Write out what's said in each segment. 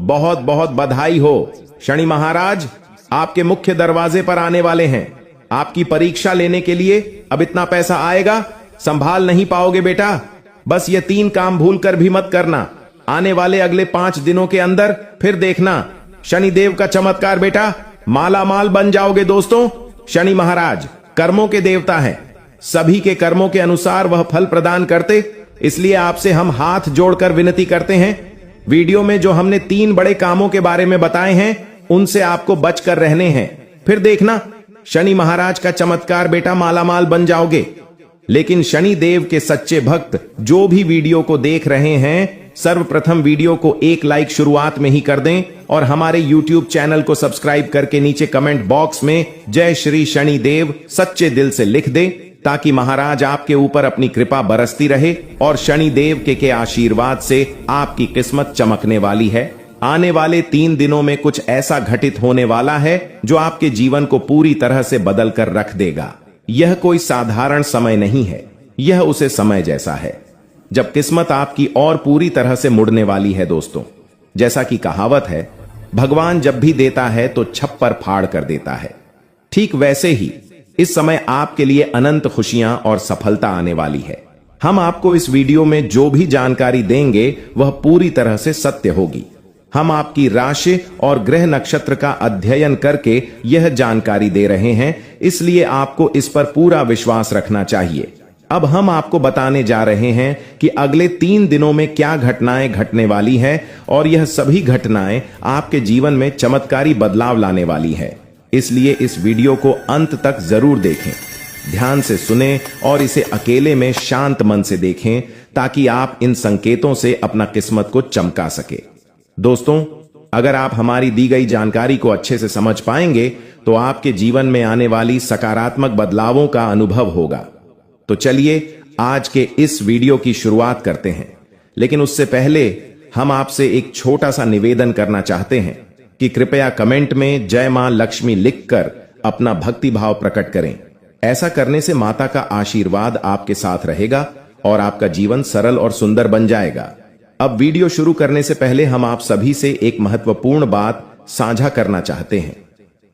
बहुत बहुत बधाई हो। शनि महाराज आपके मुख्य दरवाजे पर आने वाले हैं। आपकी परीक्षा लेने के लिए अब इतना पैसा आएगा, संभाल नहीं पाओगे बेटा। बस ये 3 काम भूल कर भी मत करना। आने वाले अगले 5 दिनों के अंदर फिर देखना शनिदेव का चमत्कार बेटा, माला माल बन जाओगे दोस्तों। शनि महाराज कर्मों के देवता हैं, सभी के कर्मों के अनुसार वह फल प्रदान करते, इसलिए आपसे हम हाथ जोड़कर विनती करते हैं, वीडियो में जो हमने 3 बड़े कामों के बारे में बताए हैं उनसे आपको बचकर रहने हैं। फिर देखना शनि महाराज का चमत्कार बेटा, मालामाल बन जाओगे। लेकिन शनि देव के सच्चे भक्त जो भी वीडियो को देख रहे हैं, सर्वप्रथम वीडियो को 1 लाइक शुरुआत में ही कर दें और हमारे YouTube चैनल को सब्सक्राइब करके नीचे कमेंट बॉक्स में जय श्री शनि देव सच्चे दिल से लिख दें, ताकि महाराज आपके ऊपर अपनी कृपा बरसती रहे और शनि देव के आशीर्वाद से आपकी किस्मत चमकने वाली है। आने वाले 3 दिनों में कुछ ऐसा घटित होने वाला है जो आपके जीवन को पूरी तरह से बदल कर रख देगा। यह कोई साधारण समय नहीं है, यह उसे समय जैसा है जब किस्मत आपकी और पूरी तरह से मुड़ने वाली है दोस्तों। जैसा कि कहावत है, भगवान जब भी देता है तो छप्पर फाड़ कर देता है। ठीक वैसे ही इस समय आपके लिए अनंत खुशियां और सफलता आने वाली है। हम आपको इस वीडियो में जो भी जानकारी देंगे वह पूरी तरह से सत्य होगी। हम आपकी राशि और ग्रह नक्षत्र का अध्ययन करके यह जानकारी दे रहे हैं, इसलिए आपको इस पर पूरा विश्वास रखना चाहिए। अब हम आपको बताने जा रहे हैं कि अगले 3 दिनों में क्या घटनाएं घटने वाली हैं और यह सभी घटनाएं आपके जीवन में चमत्कारी बदलाव लाने वाली है। इसलिए इस वीडियो को अंत तक जरूर देखें, ध्यान से सुनें और इसे अकेले में शांत मन से देखें, ताकि आप इन संकेतों से अपना किस्मत को चमका सके। दोस्तों, अगर आप हमारी दी गई जानकारी को अच्छे से समझ पाएंगे तो आपके जीवन में आने वाली सकारात्मक बदलावों का अनुभव होगा। तो चलिए आज के इस वीडियो की शुरुआत करते हैं। लेकिन उससे पहले हम आपसे एक छोटा सा निवेदन करना चाहते हैं कि कृपया कमेंट में जय मां लक्ष्मी लिखकर अपना भक्ति भाव प्रकट करें। ऐसा करने से माता का आशीर्वाद आपके साथ रहेगा और आपका जीवन सरल और सुंदर बन जाएगा। अब वीडियो शुरू करने से पहले हम आप सभी से एक महत्वपूर्ण बात साझा करना चाहते हैं।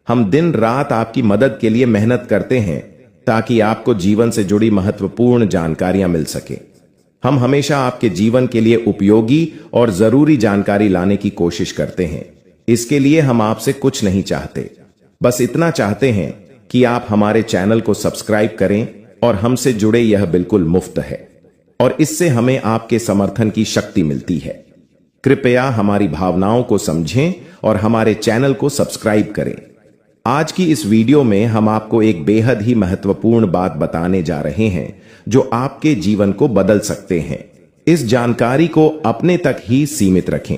हम दिन रात आपकी मदद के लिए मेहनत करते हैं ताकि आपको जीवन से जुड़ी महत्वपूर्ण जानकारियां मिल सके। हम हमेशा आपके जीवन के लिए उपयोगी और जरूरी जानकारी लाने की कोशिश करते हैं। इसके लिए हम आपसे कुछ नहीं चाहते, बस इतना चाहते हैं कि आप हमारे चैनल को सब्सक्राइब करें और हमसे जुड़े, यह बिल्कुल मुफ्त है और इससे हमें आपके समर्थन की शक्ति मिलती है। कृपया हमारी भावनाओं को समझें और हमारे चैनल को सब्सक्राइब करें। आज की इस वीडियो में हम आपको एक बेहद ही महत्वपूर्ण बात बताने जा रहे हैं जो आपके जीवन को बदल सकते हैं। इस जानकारी को अपने तक ही सीमित रखें,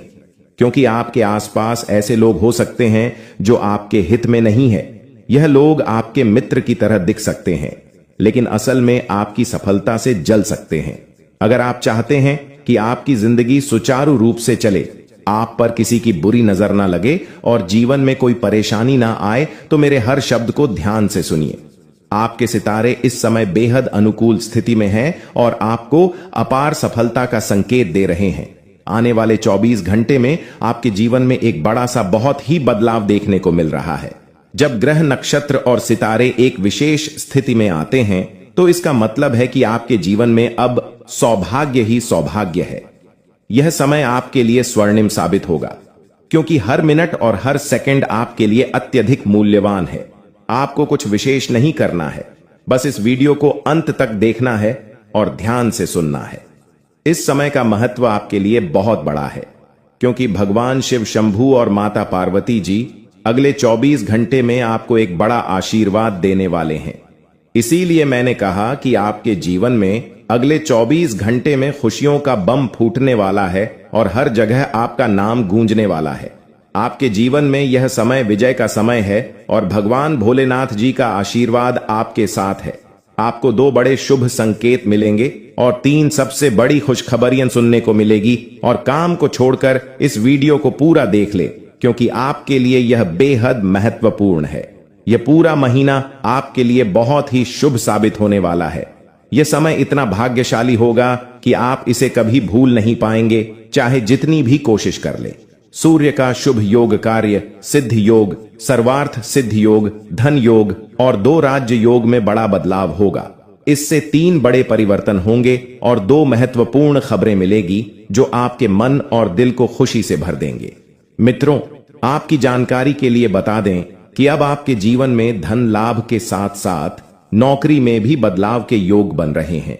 क्योंकि आपके आसपास ऐसे लोग हो सकते हैं जो आपके हित में नहीं है। यह लोग आपके मित्र की तरह दिख सकते हैं, लेकिन असल में आपकी सफलता से जल सकते हैं। अगर आप चाहते हैं कि आपकी जिंदगी सुचारू रूप से चले, आप पर किसी की बुरी नजर ना लगे और जीवन में कोई परेशानी ना आए, तो मेरे हर शब्द को ध्यान से सुनिए। आपके सितारे इस समय बेहद अनुकूल स्थिति में हैं और आपको अपार सफलता का संकेत दे रहे हैं। आने वाले 24 घंटे में आपके जीवन में एक बड़ा सा बहुत ही बदलाव देखने को मिल रहा है। जब ग्रह नक्षत्र और सितारे एक विशेष स्थिति में आते हैं तो इसका मतलब है कि आपके जीवन में अब सौभाग्य ही सौभाग्य है। यह समय आपके लिए स्वर्णिम साबित होगा, क्योंकि हर मिनट और हर सेकंड आपके लिए अत्यधिक मूल्यवान है। आपको कुछ विशेष नहीं करना है, बस इस वीडियो को अंत तक देखना है और ध्यान से सुनना है। इस समय का महत्व आपके लिए बहुत बड़ा है, क्योंकि भगवान शिव शंभू और माता पार्वती जी अगले 24 घंटे में आपको एक बड़ा आशीर्वाद देने वाले हैं। इसीलिए मैंने कहा कि आपके जीवन में अगले 24 घंटे में खुशियों का बम फूटने वाला है और हर जगह आपका नाम गूंजने वाला है। आपके जीवन में यह समय विजय का समय है और भगवान भोलेनाथ जी का आशीर्वाद आपके साथ है। आपको 2 बड़े शुभ संकेत मिलेंगे और 3 सबसे बड़ी खुशखबरियां सुनने को मिलेगी। और काम को छोड़कर इस वीडियो को पूरा देख ले, क्योंकि आपके लिए यह बेहद महत्वपूर्ण है। यह पूरा महीना आपके लिए बहुत ही शुभ साबित होने वाला है। यह समय इतना भाग्यशाली होगा कि आप इसे कभी भूल नहीं पाएंगे, चाहे जितनी भी कोशिश कर ले। सूर्य का शुभ योग कार्य सिद्ध योग, सर्वार्थ सिद्ध योग, धन योग और 2 राज्य योग में बड़ा बदलाव होगा। इससे 3 बड़े परिवर्तन होंगे और 2 महत्वपूर्ण खबरें मिलेगी जो आपके मन और दिल को खुशी से भर देंगे। मित्रों, आपकी जानकारी के लिए बता दें कि अब आपके जीवन में धन लाभ के साथ साथ नौकरी में भी बदलाव के योग बन रहे हैं।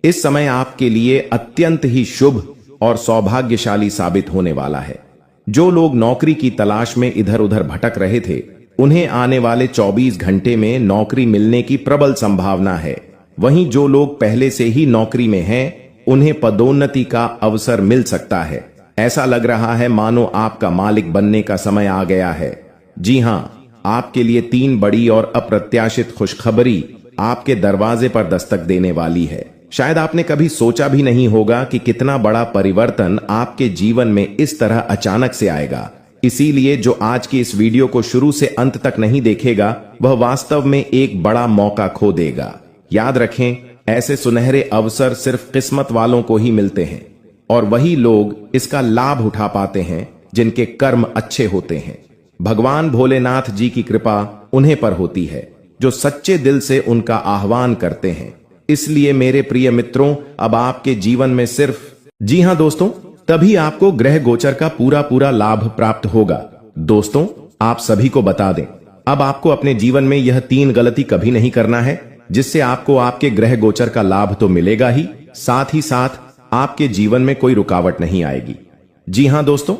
इस समय आपके लिए अत्यंत ही शुभ और सौभाग्यशाली साबित होने वाला है। जो लोग नौकरी की तलाश में इधर उधर भटक रहे थे, उन्हें आने वाले 24 घंटे में नौकरी मिलने की प्रबल संभावना है। वहीं जो लोग पहले से ही नौकरी में हैं, उन्हें पदोन्नति का अवसर मिल सकता है। ऐसा लग रहा है मानो आपका मालिक बनने का समय आ गया है। जी हां, आपके लिए 3 बड़ी और अप्रत्याशित खुशखबरी आपके दरवाजे पर दस्तक देने वाली है। शायद आपने कभी सोचा भी नहीं होगा कि कितना बड़ा परिवर्तन आपके जीवन में इस तरह अचानक से आएगा। इसीलिए जो आज की इस वीडियो को शुरू से अंत तक नहीं देखेगा, वह वास्तव में एक बड़ा मौका खो देगा। याद रखें, ऐसे सुनहरे अवसर सिर्फ किस्मत वालों को ही मिलते हैं और वही लोग इसका लाभ उठा पाते हैं जिनके कर्म अच्छे होते हैं। भगवान भोलेनाथ जी की कृपा उन्हें पर होती है जो सच्चे दिल से उनका आह्वान करते हैं। इसलिए मेरे प्रिय मित्रों, अब आपके जीवन में सिर्फ, जी हां दोस्तों, तभी आपको ग्रह गोचर का पूरा लाभ प्राप्त होगा। दोस्तों, आप सभी को बता दें, अब आपको अपने जीवन में यह 3 गलती कभी नहीं करना है, जिससे आपको आपके ग्रह गोचर का लाभ तो मिलेगा ही साथ आपके जीवन में कोई रुकावट नहीं आएगी। जी हां दोस्तों,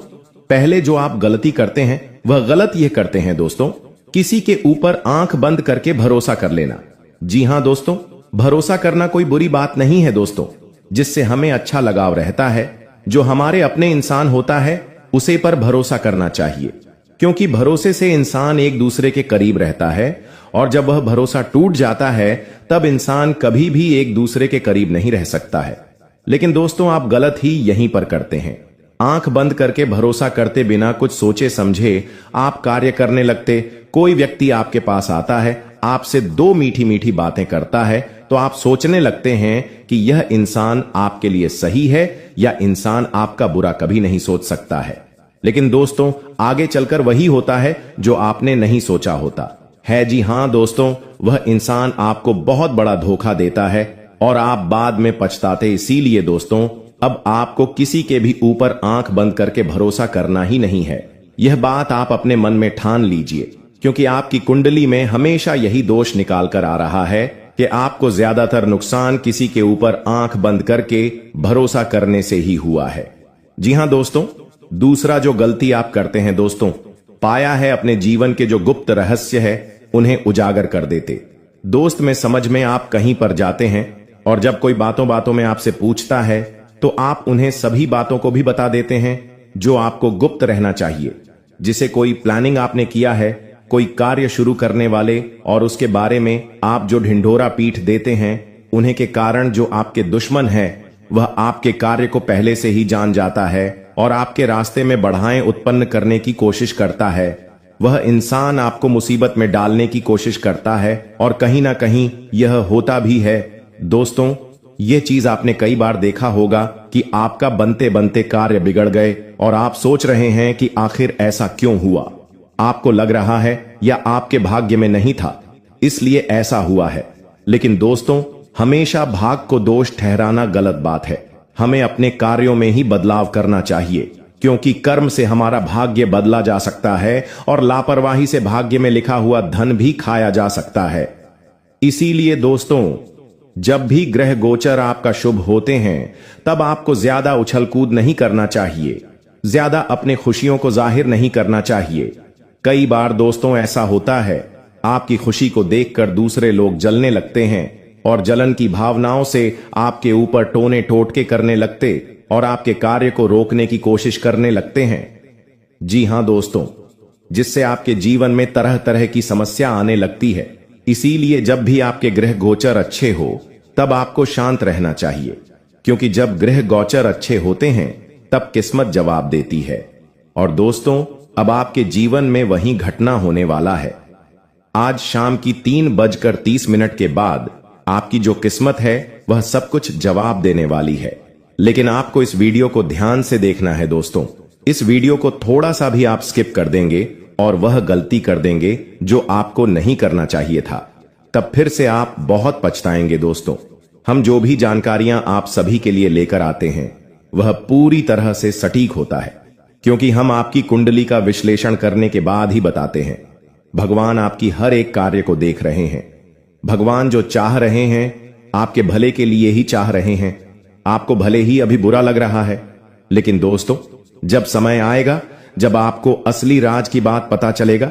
पहले जो आप गलती करते हैं वह गलत यह करते हैं दोस्तों, किसी के ऊपर आंख बंद करके भरोसा कर लेना। जी हां दोस्तों, भरोसा करना कोई बुरी बात नहीं है दोस्तों, जिससे हमें अच्छा लगाव रहता है। जो हमारे अपने इंसान होता है उसे पर भरोसा करना चाहिए, क्योंकि भरोसे से इंसान एक दूसरे के करीब रहता है और जब वह भरोसा टूट जाता है तब इंसान कभी भी एक दूसरे के करीब नहीं रह सकता है। लेकिन दोस्तों, आप गलत ही यहीं पर करते हैं। आंख बंद करके भरोसा करते बिना कुछ सोचे समझे आप कार्य करने लगते। कोई व्यक्ति आपके पास आता है, आपसे 2 मीठी मीठी बातें करता है, तो आप सोचने लगते हैं कि यह इंसान आपके लिए सही है या इंसान आपका बुरा कभी नहीं सोच सकता है। लेकिन दोस्तों, आगे चलकर वही होता है जो आपने नहीं सोचा होता है। जी हां दोस्तों, वह इंसान आपको बहुत बड़ा धोखा देता है और आप बाद में पछताते। इसीलिए दोस्तों, अब आपको किसी के भी ऊपर आंख बंद करके भरोसा करना ही नहीं है। यह बात आप अपने मन में ठान लीजिए, क्योंकि आपकी कुंडली में हमेशा यही दोष निकाल कर आ रहा है कि आपको ज्यादातर नुकसान किसी के ऊपर आंख बंद करके भरोसा करने से ही हुआ है। जी हां दोस्तों, दूसरा जो गलती आप करते हैं दोस्तों, पाया है अपने जीवन के जो गुप्त रहस्य है उन्हें उजागर कर देते। दोस्त में समझ में आप कहीं पर जाते हैं और जब कोई बातों बातों में आपसे पूछता है तो आप उन्हें सभी बातों को भी बता देते हैं जो आपको गुप्त रहना चाहिए। जिसे कोई प्लानिंग आपने किया है, कोई कार्य शुरू करने वाले, और उसके बारे में आप जो ढिंढोरा पीट देते हैं, उन्हें के कारण जो आपके दुश्मन है वह आपके कार्य को पहले से ही जान जाता है और आपके रास्ते में बाधाएं उत्पन्न करने की कोशिश करता है। वह इंसान आपको मुसीबत में डालने की कोशिश करता है और कहीं ना कहीं यह होता भी है। दोस्तों, यह चीज आपने कई बार देखा होगा कि आपका बनते बनते कार्य बिगड़ गए और आप सोच रहे हैं कि आखिर ऐसा क्यों हुआ। आपको लग रहा है या आपके भाग्य में नहीं था, इसलिए ऐसा हुआ है। लेकिन दोस्तों, हमेशा भाग को दोष ठहराना गलत बात है। हमें अपने कार्यों में ही बदलाव करना चाहिए, क्योंकि कर्म से हमारा भाग्य बदला जा सकता है और लापरवाही से भाग्य में लिखा हुआ धन भी खाया जा सकता है। इसीलिए दोस्तों, जब भी ग्रह गोचर आपका शुभ होते हैं तब आपको ज्यादा उछल कूद नहीं करना चाहिए, ज्यादा अपने खुशियों को जाहिर नहीं करना चाहिए। कई बार दोस्तों ऐसा होता है, आपकी खुशी को देखकर दूसरे लोग जलने लगते हैं और जलन की भावनाओं से आपके ऊपर टोने टोटके करने लगते और आपके कार्य को रोकने की कोशिश करने लगते हैं। जी हां दोस्तों, जिससे आपके जीवन में तरह तरह की समस्या आने लगती है। इसीलिए जब भी आपके ग्रह गोचर अच्छे हो तब आपको शांत रहना चाहिए, क्योंकि जब ग्रह गोचर अच्छे होते हैं तब किस्मत जवाब देती है। और दोस्तों, अब आपके जीवन में वही घटना होने वाला है। आज शाम की 3:30 के बाद आपकी जो किस्मत है वह सब कुछ जवाब देने वाली है। लेकिन आपको इस वीडियो को ध्यान से देखना है दोस्तों, इस वीडियो को थोड़ा सा भी आप स्किप कर देंगे और वह गलती कर देंगे जो आपको नहीं करना चाहिए था, तब फिर से आप बहुत पछताएंगे। दोस्तों, हम जो भी जानकारियां आप सभी के लिए लेकर आते हैं वह पूरी तरह से सटीक होता है, क्योंकि हम आपकी कुंडली का विश्लेषण करने के बाद ही बताते हैं। भगवान आपकी हर एक कार्य को देख रहे हैं। भगवान जो चाह रहे हैं आपके भले के लिए ही चाह रहे हैं। आपको भले ही अभी बुरा लग रहा है, लेकिन दोस्तों, जब समय आएगा, जब आपको असली राज की बात पता चलेगा,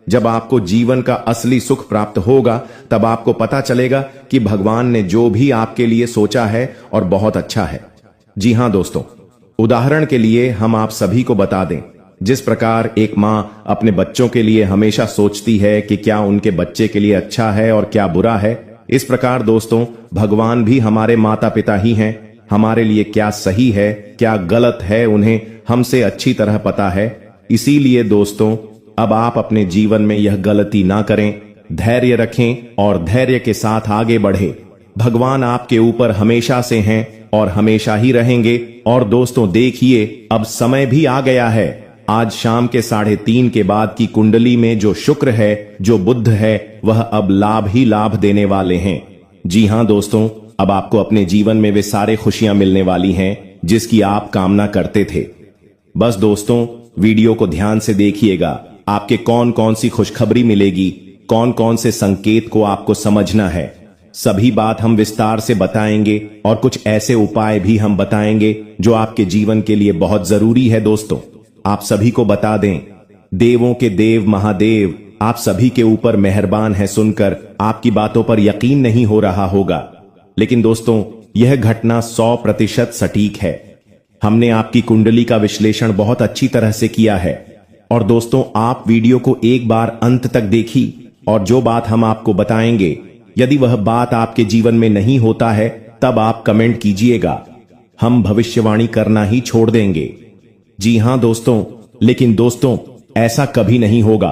जब आपको जीवन का असली सुख प्राप्त होगा, तब आपको पता चलेगा कि भगवान ने जो भी आपके लिए सोचा है और बहुत अच्छा है। जी हां दोस्तों, उदाहरण के लिए हम आप सभी को बता दें, जिस प्रकार एक मां अपने बच्चों के लिए हमेशा सोचती है कि क्या उनके बच्चे के लिए अच्छा है और क्या बुरा है, इस प्रकार दोस्तों भगवान भी हमारे माता पिता ही हैं। हमारे लिए क्या सही है क्या गलत है उन्हें हमसे अच्छी तरह पता है। इसीलिए दोस्तों, अब आप अपने जीवन में यह गलती ना करें, धैर्य रखें और धैर्य के साथ आगे बढ़े। भगवान आपके ऊपर हमेशा से हैं और हमेशा ही रहेंगे। और दोस्तों देखिए, अब समय भी आ गया है। आज शाम के 3:30 के बाद की कुंडली में जो शुक्र है, जो बुध है, वह अब लाभ ही लाभ देने वाले हैं। जी हां दोस्तों, अब आपको अपने जीवन में वे सारे खुशियां मिलने वाली हैं जिसकी आप कामना करते थे। बस दोस्तों, वीडियो को ध्यान से देखिएगा। आपके कौन कौन सी खुशखबरी मिलेगी, कौन कौन से संकेत को आपको समझना है, सभी बात हम विस्तार से बताएंगे और कुछ ऐसे उपाय भी हम बताएंगे जो आपके जीवन के लिए बहुत जरूरी है। दोस्तों, आप सभी को बता दें, देवों के देव महादेव आप सभी के ऊपर मेहरबान है। सुनकर आपकी बातों पर यकीन नहीं हो रहा होगा, लेकिन दोस्तों यह घटना 100% सटीक है। हमने आपकी कुंडली का विश्लेषण बहुत अच्छी तरह से किया है। और दोस्तों, आप वीडियो को एक बार अंत तक देखी और जो बात हम आपको बताएंगे, यदि वह बात आपके जीवन में नहीं होता है तब आप कमेंट कीजिएगा, हम भविष्यवाणी करना ही छोड़ देंगे। जी हां दोस्तों, लेकिन दोस्तों ऐसा कभी नहीं होगा।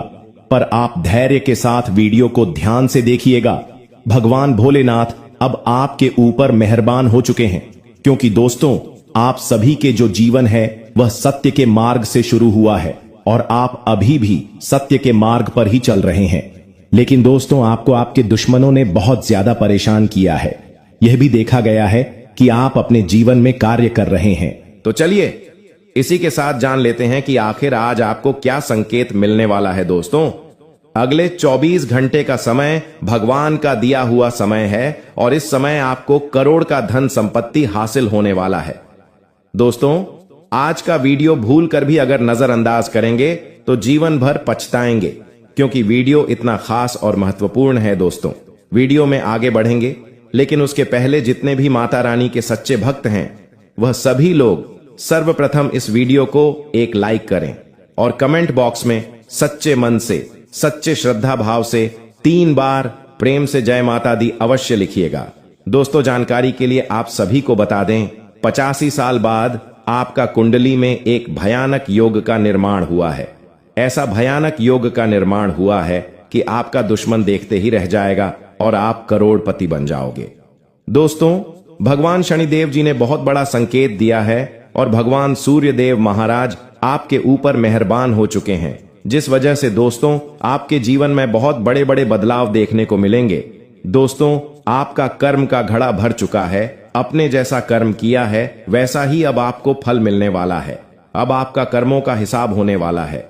पर आप धैर्य के साथ वीडियो को ध्यान से देखिएगा। भगवान भोलेनाथ अब आपके ऊपर मेहरबान हो चुके हैं, क्योंकि दोस्तों आप सभी के जो जीवन है वह सत्य के मार्ग से शुरू हुआ है और आप अभी भी सत्य के मार्ग पर ही चल रहे हैं। लेकिन दोस्तों, आपको आपके दुश्मनों ने बहुत ज्यादा परेशान किया है। यह भी देखा गया है कि आप अपने जीवन में कार्य कर रहे हैं। तो चलिए इसी के साथ जान लेते हैं कि आखिर आज आपको क्या संकेत मिलने वाला है। दोस्तों, अगले 24 घंटे का समय भगवान का दिया हुआ समय है और इस समय आपको करोड़ का धन संपत्ति हासिल होने वाला है। दोस्तों, आज का वीडियो भूल कर भी अगर नजरअंदाज करेंगे तो जीवन भर पछताएंगे, क्योंकि वीडियो इतना खास और महत्वपूर्ण है। दोस्तों, वीडियो में आगे बढ़ेंगे, लेकिन उसके पहले जितने भी माता रानी के सच्चे भक्त हैं वह सभी लोग सर्वप्रथम इस वीडियो को एक लाइक करें और कमेंट बॉक्स में सच्चे मन से, सच्चे श्रद्धा भाव से 3 बार प्रेम से जय माता दी अवश्य लिखिएगा। दोस्तों, जानकारी के लिए आप सभी को बता दें, 85 साल बाद आपका कुंडली में एक भयानक योग का निर्माण हुआ है। ऐसा भयानक योग का निर्माण हुआ है कि आपका दुश्मन देखते ही रह जाएगा और आप करोड़पति बन जाओगे। दोस्तों, भगवान शनिदेव जी ने बहुत बड़ा संकेत दिया है और भगवान सूर्य देव महाराज आपके ऊपर मेहरबान हो चुके हैं, जिस वजह से दोस्तों आपके जीवन में बहुत बड़े बड़े बदलाव देखने को मिलेंगे। दोस्तों, आपका कर्म का घड़ा भर चुका है। अपने जैसा कर्म किया है वैसा ही अब आपको फल मिलने वाला है। अब आपका कर्मों का हिसाब होने वाला है।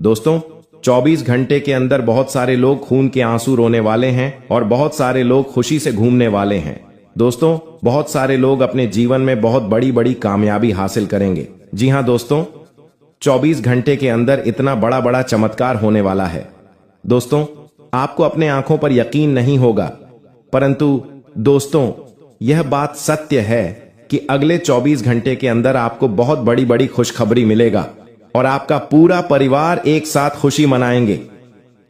दोस्तों, 24 घंटे के अंदर बहुत सारे लोग खून के आंसू रोने वाले हैं और बहुत सारे लोग खुशी से घूमने वाले हैं। दोस्तों, बहुत सारे लोग अपने जीवन में बहुत बड़ी बड़ी कामयाबी हासिल करेंगे। जी हां दोस्तों, 24 घंटे के अंदर इतना बड़ा बड़ा चमत्कार होने वाला है। दोस्तों, आपको अपने आंखों पर यकीन नहीं होगा, परंतु दोस्तों यह बात सत्य है कि अगले 24 घंटे के अंदर आपको बहुत बड़ी बड़ी खुशखबरी मिलेगा और आपका पूरा परिवार एक साथ खुशी मनाएंगे।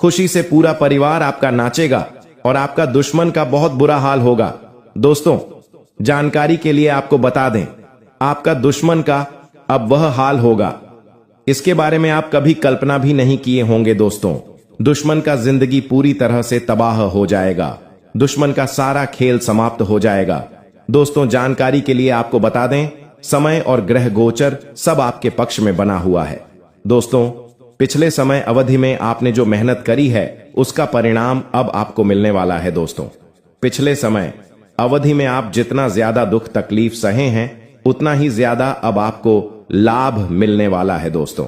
खुशी से पूरा परिवार आपका नाचेगा और आपका दुश्मन का बहुत बुरा हाल होगा। दोस्तों, जानकारी के लिए आपको बता दें, आपका दुश्मन का अब वह हाल होगा, इसके बारे में आप कभी कल्पना भी नहीं किए होंगे। दोस्तों, दुश्मन का जिंदगी पूरी तरह से तबाह हो जाएगा। दुश्मन का सारा खेल समाप्त हो जाएगा। दोस्तों, जानकारी के लिए आपको बता दें, समय और ग्रह गोचर सब आपके पक्ष में बना हुआ है। दोस्तों, पिछले समय अवधि में आपने जो मेहनत करी है उसका परिणाम अब आपको मिलने वाला है। दोस्तों, पिछले समय अवधि में आप जितना ज्यादा दुख तकलीफ सहे हैं उतना ही ज्यादा अब आपको लाभ मिलने वाला है। दोस्तों,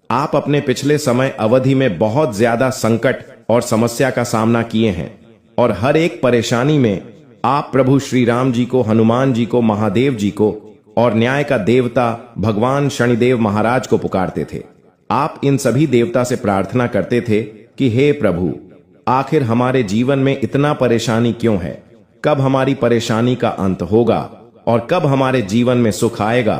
आप अपने पिछले समय अवधि में बहुत ज्यादा संकट और समस्या का सामना किए हैं और हर एक परेशानी में आप प्रभु श्री राम जी को, हनुमान जी को, महादेव जी को और न्याय का देवता भगवान शनिदेव महाराज को पुकारते थे। आप इन सभी देवता से प्रार्थना करते थे कि हे प्रभु, आखिर हमारे जीवन में इतना परेशानी क्यों है? कब हमारी परेशानी का अंत होगा और कब हमारे जीवन में सुख आएगा?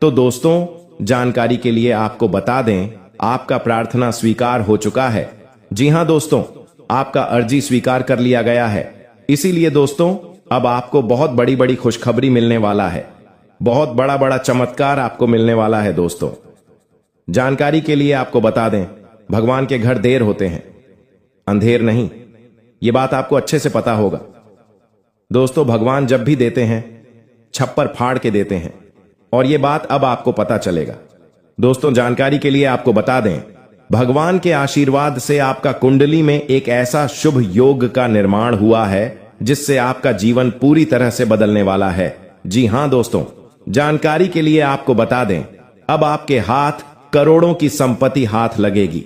तो दोस्तों, जानकारी के लिए आपको बता दें, आपका प्रार्थना स्वीकार हो चुका है। जी हां दोस्तों, आपका अर्जी स्वीकार कर लिया गया है। इसीलिए दोस्तों, अब आपको बहुत बड़ी बड़ी खुशखबरी मिलने वाला है, बहुत बड़ा बड़ा चमत्कार आपको मिलने वाला है। दोस्तों, जानकारी के लिए आपको बता दें, भगवान के घर देर होते हैं, अंधेर नहीं। ये बात आपको अच्छे से पता होगा। दोस्तों, भगवान जब भी देते हैं छप्पर फाड़ के देते हैं और ये बात अब आपको पता चलेगा। दोस्तों, जानकारी के लिए आपको बता दें, भगवान के आशीर्वाद से आपका कुंडली में एक ऐसा शुभ योग का निर्माण हुआ है जिससे आपका जीवन पूरी तरह से बदलने वाला है। जी हां दोस्तों, जानकारी के लिए आपको बता दें, अब आपके हाथ करोड़ों की संपत्ति हाथ लगेगी।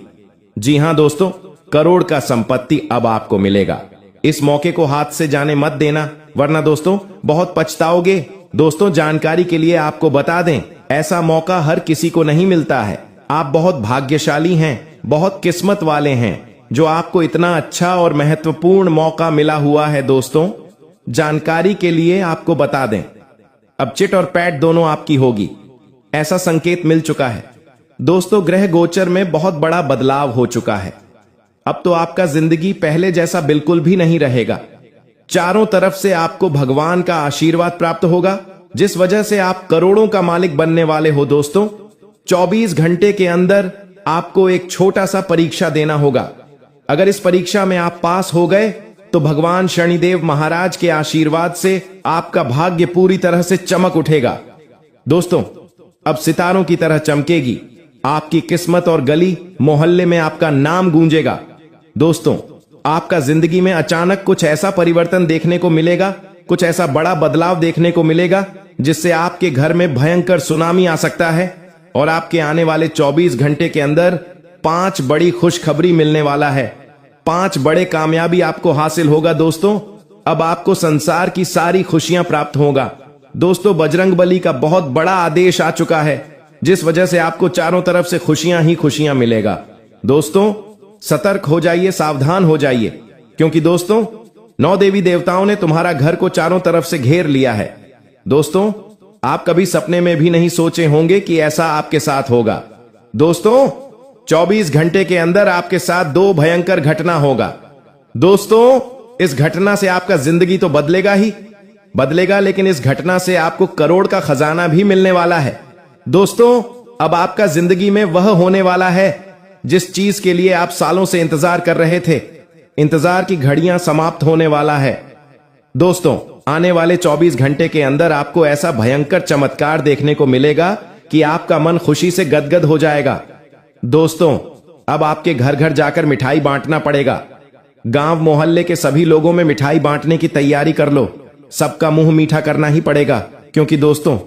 जी हां दोस्तों, करोड़ का संपत्ति अब आपको मिलेगा। इस मौके को हाथ से जाने मत देना, वरना दोस्तों बहुत पछताओगे। दोस्तों, जानकारी के लिए आपको बता दें, ऐसा मौका हर किसी को नहीं मिलता है। आप बहुत भाग्यशाली हैं, बहुत किस्मत वाले हैं जो आपको इतना अच्छा और महत्वपूर्ण मौका मिला हुआ है। दोस्तों, जानकारी के लिए आपको बता दें, अब चिट और पैट दोनों आपकी होगी, ऐसा संकेत मिल चुका है। दोस्तों, ग्रह गोचर में बहुत बड़ा बदलाव हो चुका है। अब तो आपका जिंदगी पहले जैसा बिल्कुल भी नहीं रहेगा। चारों तरफ से आपको भगवान का आशीर्वाद प्राप्त होगा, जिस वजह से आप करोड़ों का मालिक बनने वाले हो। दोस्तों, 24 घंटे के अंदर आपको एक छोटा सा परीक्षा देना होगा। अगर इस परीक्षा में आप पास हो गए तो भगवान शनिदेव महाराज के आशीर्वाद से आपका भाग्य पूरी तरह से चमक उठेगा। दोस्तों, अब सितारों की तरह चमकेगी आपकी किस्मत और गली मोहल्ले में आपका नाम गूंजेगा। दोस्तों, आपका जिंदगी में अचानक कुछ ऐसा परिवर्तन देखने को मिलेगा, कुछ ऐसा बड़ा बदलाव देखने को मिलेगा जिससे आपके घर में भयंकर सुनामी आ सकता है और आपके आने वाले 24 घंटे के अंदर 5 बड़ी खुशखबरी मिलने वाला है। 5 बड़े कामयाबी आपको हासिल होगा। दोस्तों, अब आपको संसार की सारी खुशियां प्राप्त होगा। दोस्तों, बजरंगबली का बहुत बड़ा आदेश आ चुका है, जिस वजह से आपको चारों तरफ से खुशियां ही खुशियां मिलेगा। दोस्तों, सतर्क हो जाइए, सावधान हो जाइए, क्योंकि दोस्तों 9 देवी देवताओं ने तुम्हारा घर को चारों तरफ से घेर लिया है। दोस्तों, आप कभी सपने में भी नहीं सोचे होंगे कि ऐसा आपके साथ होगा। दोस्तों, 24 घंटे के अंदर आपके साथ 2 भयंकर घटना होगा। दोस्तों, इस घटना से आपका जिंदगी तो बदलेगा ही बदलेगा, लेकिन इस घटना से आपको करोड़ का खजाना भी मिलने वाला है। दोस्तों, अब आपका जिंदगी में वह होने वाला है जिस चीज के लिए आप सालों से इंतजार कर रहे थे। इंतजार की घड़ियां समाप्त होने वाला है। दोस्तों, आने वाले 24 घंटे के अंदर आपको ऐसा भयंकर चमत्कार देखने को मिलेगा कि आपका मन खुशी से गदगद हो जाएगा। दोस्तों, अब आपके घर घर जाकर मिठाई बांटना पड़ेगा। गांव मोहल्ले के सभी लोगों में मिठाई बांटने की तैयारी कर लो। सबका मुंह मीठा करना ही पड़ेगा, क्योंकि दोस्तों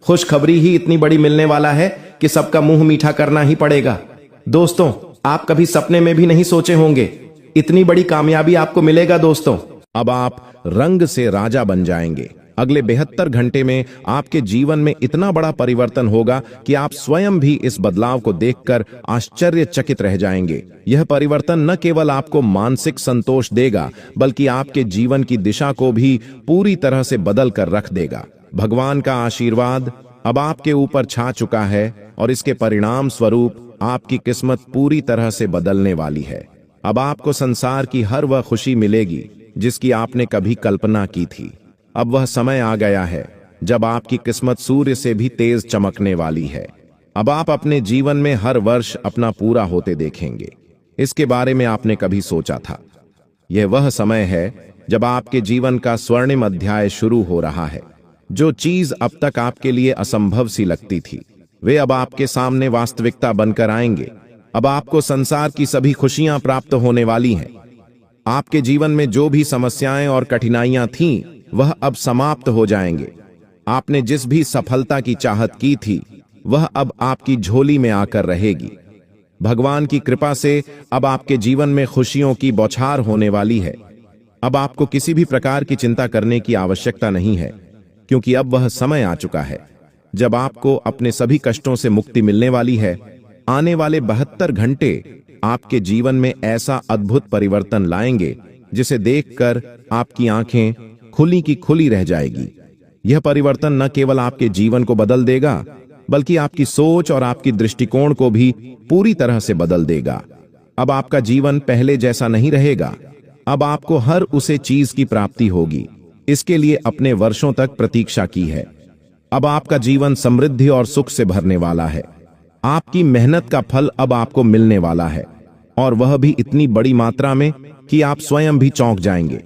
खुशखबरी ही इतनी बड़ी मिलने वाला है कि सबका मुंह मीठा करना ही पड़ेगा। दोस्तों, आप कभी सपने में भी नहीं सोचे होंगे इतनी बड़ी कामयाबी आपको मिलेगा। दोस्तों, अब आप रंग से राजा बन जाएंगे। अगले 72 घंटे में आपके जीवन में इतना बड़ा परिवर्तन होगा कि आप स्वयं भी इस बदलाव को देखकर आश्चर्यचकित रह जाएंगे। यह परिवर्तन न केवल आपको मानसिक संतोष देगा, बल्कि आपके जीवन की दिशा को भी पूरी तरह से बदल कर रख देगा। भगवान का आशीर्वाद अब आपके ऊपर छा चुका है और इसके परिणाम स्वरूप आपकी किस्मत पूरी तरह से बदलने वाली है। अब आपको संसार की हर वह खुशी मिलेगी जिसकी आपने कभी कल्पना की थी। अब वह समय आ गया है जब आपकी किस्मत सूर्य से भी तेज चमकने वाली है। अब आप अपने जीवन में हर वर्ष अपना पूरा होते देखेंगे। इसके बारे में आपने कभी सोचा था? यह वह समय है जब आपके जीवन का स्वर्णिम अध्याय शुरू हो रहा है। जो चीज अब तक आपके लिए असंभव सी लगती थी, वे अब आपके सामने वास्तविकता बनकर आएंगे। अब आपको संसार की सभी खुशियां प्राप्त होने वाली हैं। आपके जीवन में जो भी समस्याएं और कठिनाइयां थीं, वह अब समाप्त हो जाएंगे। आपने जिस भी सफलता की चाहत की थी, वह अब आपकी झोली में आकर रहेगी। भगवान की कृपा से अब आपके जीवन में खुशियों की बौछार होने वाली है। अब आपको किसी भी प्रकार की चिंता करने की आवश्यकता नहीं है, क्योंकि अब वह समय आ चुका है जब आपको अपने सभी कष्टों से मुक्ति मिलने वाली है। आने वाले 72 घंटे आपके जीवन में ऐसा अद्भुत परिवर्तन लाएंगे जिसे देखकर आपकी आंखें खुली की खुली रह जाएगी। यह परिवर्तन न केवल आपके जीवन को बदल देगा, बल्कि आपकी सोच और आपकी दृष्टिकोण को भी पूरी तरह से बदल देगा। अब आपका जीवन पहले जैसा नहीं रहेगा। अब आपको हर उसे चीज की प्राप्ति होगी, इसके लिए अपने वर्षों तक प्रतीक्षा की है। अब आपका जीवन समृद्धि और सुख से भरने वाला है। आपकी मेहनत का फल अब आपको मिलने वाला है, और वह भी इतनी बड़ी मात्रा में कि आप स्वयं भी चौंक जाएंगे।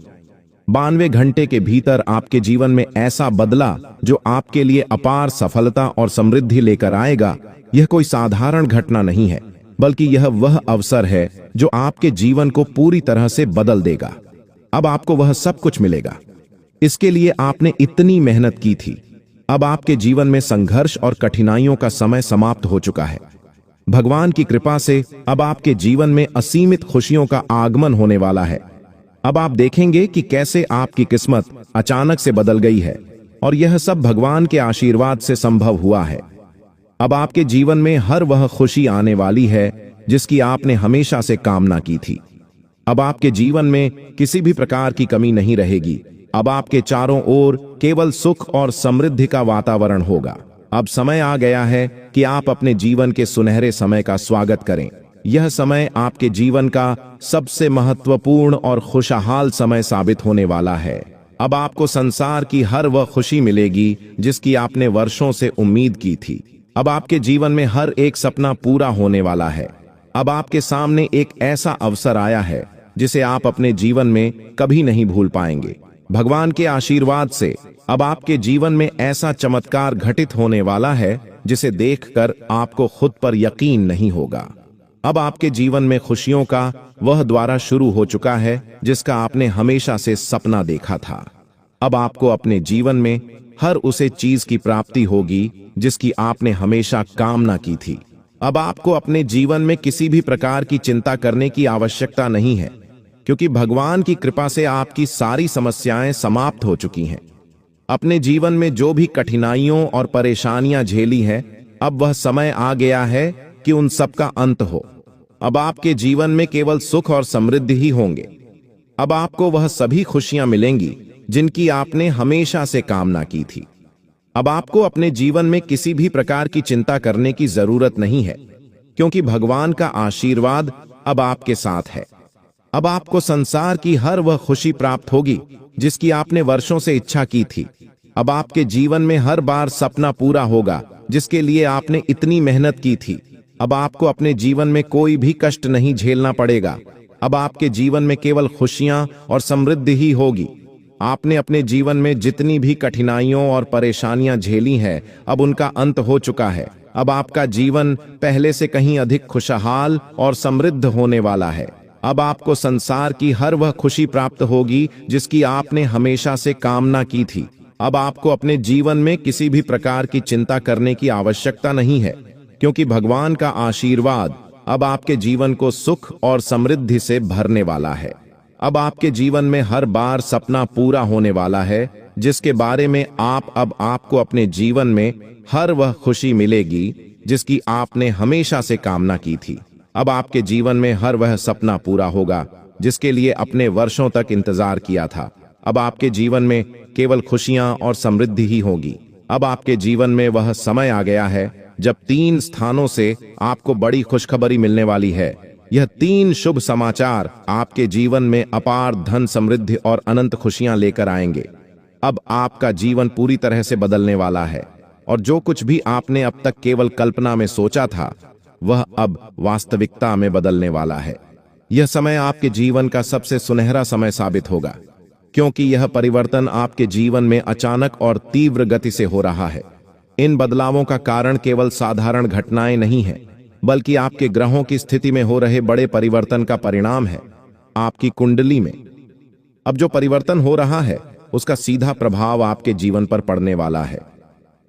92 घंटे के भीतर आपके जीवन में ऐसा बदला जो आपके लिए अपार सफलता और समृद्धि लेकर आएगा। यह कोई साधारण घटना नहीं है, बल्कि यह वह अवसर है जो आपके जीवन को पूरी तरह से बदल देगा। अब आपको वह सब कुछ मिलेगा, इसके लिए आपने इतनी मेहनत की थी। अब आपके जीवन में संघर्ष और कठिनाइयों का समय समाप्त हो चुका है। भगवान की कृपा से अब आपके जीवन में असीमित खुशियों का आगमन होने वाला है। अब आप देखेंगे कि कैसे आपकी किस्मत अचानक से बदल गई है, और यह सब भगवान के आशीर्वाद से संभव हुआ है। अब आपके जीवन में हर वह खुशी आने वाली है जिसकी आपने हमेशा से कामना की थी। अब आपके जीवन में किसी भी प्रकार की कमी नहीं रहेगी। अब आपके चारों ओर केवल सुख और समृद्धि का वातावरण होगा। अब समय आ गया है कि आप अपने जीवन के सुनहरे समय का स्वागत करें। यह समय आपके जीवन का सबसे महत्वपूर्ण और खुशहाल समय साबित होने वाला है। अब आपको संसार की हर वह खुशी मिलेगी जिसकी आपने वर्षों से उम्मीद की थी। अब आपके जीवन में हर एक सपना पूरा होने वाला है। अब आपके सामने एक ऐसा अवसर आया है जिसे आप अपने जीवन में कभी नहीं भूल पाएंगे। भगवान के आशीर्वाद से अब आपके जीवन में ऐसा चमत्कार घटित होने वाला है जिसे देखकर आपको खुद पर यकीन नहीं होगा। अब आपके जीवन में खुशियों का वह द्वारा शुरू हो चुका है जिसका आपने हमेशा से सपना देखा था। अब आपको अपने जीवन में हर उसे चीज की प्राप्ति होगी जिसकी आपने हमेशा कामना की थी। अब आपको अपने जीवन में किसी भी प्रकार की चिंता करने की आवश्यकता नहीं है, क्योंकि भगवान की कृपा से आपकी सारी समस्याएं समाप्त हो चुकी हैं। अपने जीवन में जो भी कठिनाइयों और परेशानियां झेली हैं, अब वह समय आ गया है कि उन सब का अंत हो। अब आपके जीवन में केवल सुख और समृद्धि ही होंगे। अब आपको वह सभी खुशियां मिलेंगी जिनकी आपने हमेशा से कामना की थी। अब आपको अपने जीवन में किसी भी प्रकार की चिंता करने की जरूरत नहीं है, क्योंकि भगवान का आशीर्वाद अब आपके साथ है। अब आपको संसार की हर वह खुशी प्राप्त होगी जिसकी आपने वर्षों से इच्छा की थी। अब आपके जीवन में हर बार सपना पूरा होगा जिसके लिए आपने इतनी मेहनत की थी। अब आपको अपने जीवन में कोई भी कष्ट नहीं झेलना पड़ेगा। अब आपके जीवन में केवल खुशियां और समृद्धि ही होगी। आपने अपने जीवन में जितनी भी कठिनाइयों और परेशानियां झेली हैं, अब उनका अंत हो चुका है। अब आपका जीवन पहले से कहीं अधिक खुशहाल और समृद्ध होने वाला है। अब आपको संसार की हर वह खुशी प्राप्त होगी जिसकी आपने हमेशा से कामना की थी। अब आपको अपने जीवन में किसी भी प्रकार की चिंता करने की आवश्यकता नहीं है, क्योंकि भगवान का आशीर्वाद अब आपके जीवन को सुख और समृद्धि से भरने वाला है। अब आपके जीवन में हर बार सपना पूरा होने वाला है जिसके बारे में अब आपको अपने जीवन में हर वह खुशी मिलेगी जिसकी आपने हमेशा से कामना की थी। अब आपके जीवन में हर वह सपना पूरा होगा जिसके लिए अपने वर्षों तक इंतजार किया था। अब आपके जीवन में केवल खुशियां और समृद्धि ही होगी। अब आपके जीवन में वह समय आ गया है जब 3 स्थानों से आपको बड़ी खुशखबरी मिलने वाली है। यह 3 शुभ समाचार आपके जीवन में अपार धन, समृद्धि और अनंत खुशियां लेकर आएंगे। अब आपका जीवन पूरी तरह से बदलने वाला है, और जो कुछ भी आपने अब तक केवल कल्पना में सोचा था, वह अब वास्तविकता में बदलने वाला है। यह समय आपके जीवन का सबसे सुनहरा समय साबित होगा। क्योंकि यह परिवर्तन आपके जीवन में अचानक और तीव्र गति से हो रहा है। इन बदलावों का कारण केवल साधारण घटनाएं नहीं है, बल्कि आपके ग्रहों की स्थिति में हो रहे बड़े परिवर्तन का परिणाम है। आपकी कुंडली में अब जो परिवर्तन हो रहा है, उसका सीधा प्रभाव आपके जीवन पर पड़ने वाला है।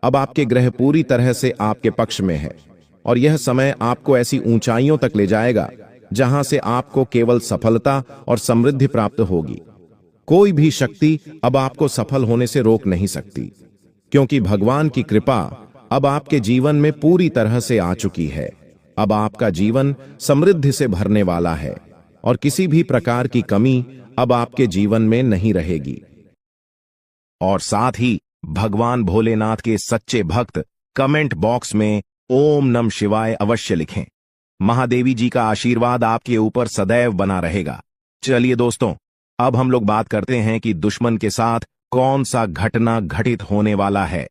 अब आपके ग्रह पूरी तरह से आपके पक्ष में है और यह समय आपको ऐसी ऊंचाइयों तक ले जाएगा जहां से आपको केवल सफलता और समृद्धि प्राप्त होगी। कोई भी शक्ति अब आपको सफल होने से रोक नहीं सकती, क्योंकि भगवान की कृपा अब आपके जीवन में पूरी तरह से आ चुकी है। अब आपका जीवन समृद्धि से भरने वाला है और किसी भी प्रकार की कमी अब आपके जीवन में नहीं रहेगी। और साथ ही भगवान भोलेनाथ के सच्चे भक्त कमेंट बॉक्स में ओम नमः शिवाय अवश्य लिखें। महादेवी जी का आशीर्वाद आपके ऊपर सदैव बना रहेगा। चलिए दोस्तों, अब हम लोग बात करते हैं कि दुश्मन के साथ कौन सा घटना घटित होने वाला है।